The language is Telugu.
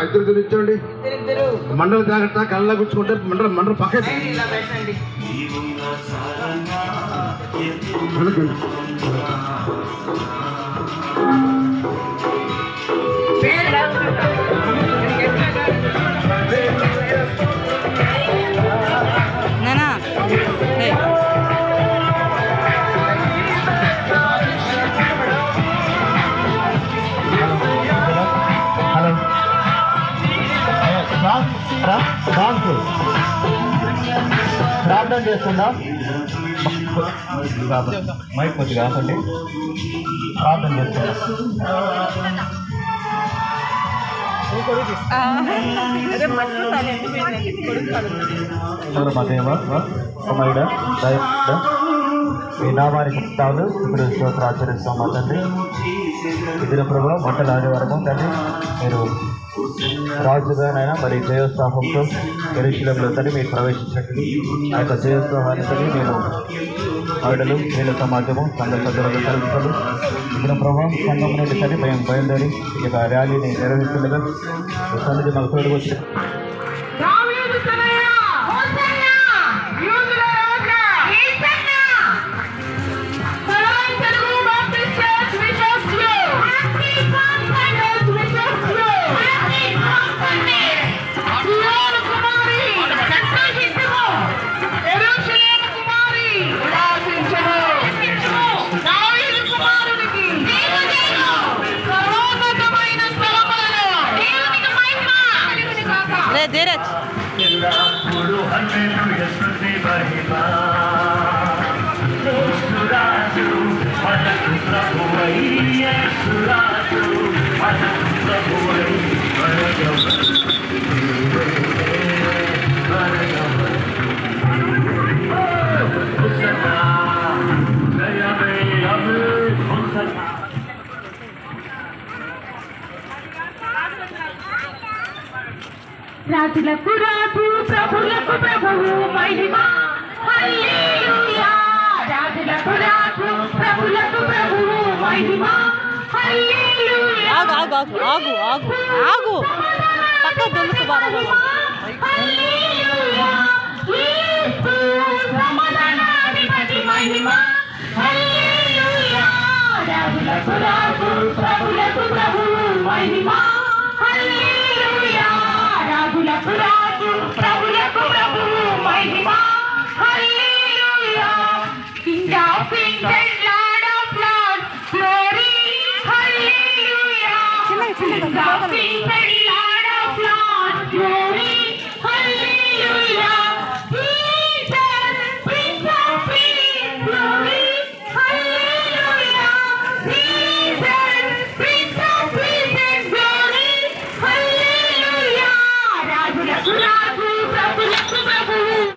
ఇద్దరు ఇచ్చండి. మండల జాగ్రత్త, కళ్ళ గుచ్చుకుంటే మండల పక్క ప్రార్థన చేస్తున్నాం. మైక్ కొద్దిగా ఆపండి. ప్రార్థన చేస్తున్నాం. మా దేవ కుమారుడా మీ నామానికి తాను ఇప్పుడు స్తోత్రం ఆచరిస్తాం. మా తండ్రి ఇదిన ప్రభు మంటల ఆదివారము తండ్రి మీరు రాజుగానైనా మరి జయోత్సాహంతో ఎరుశలేములో తండ్రి మీరు ప్రవేశించండి. ఆ యొక్క జయోత్సాహాన్ని తండ్రి మేము ఆవిడలు వీళ్ళ సమాజము సంఘ సభ్యులకు కలుపుతారు. ఇదిన ప్రభావం సంఘం నుండి తండ్రి మేము బయలుదేరి ఈ యొక్క ర్యాలీని నిర్వహిస్తుండగా సన్నిధి మాకు తోడు వచ్చి రాజులకు రాజు ప్రభులకు ప్రభువు మహిమా హల్లెలూయా. రాజులకు రాజు ప్రభులకు ప్రభువు మహిమా హల్లెలూయా. ఆగు పక్క దొల్లుకు బాగా హల్లెలూయా. యేసు సమాధానాధిపతి మహిమా హల్లెలూయా. రాజులకు రాజు ప్రభులకు ప్రభువు మహిమా హల్లెలూయా. రాజులకు రాజు ప్రభులకు ప్రభువు మహిమా హల్లెలూయా. King of Kings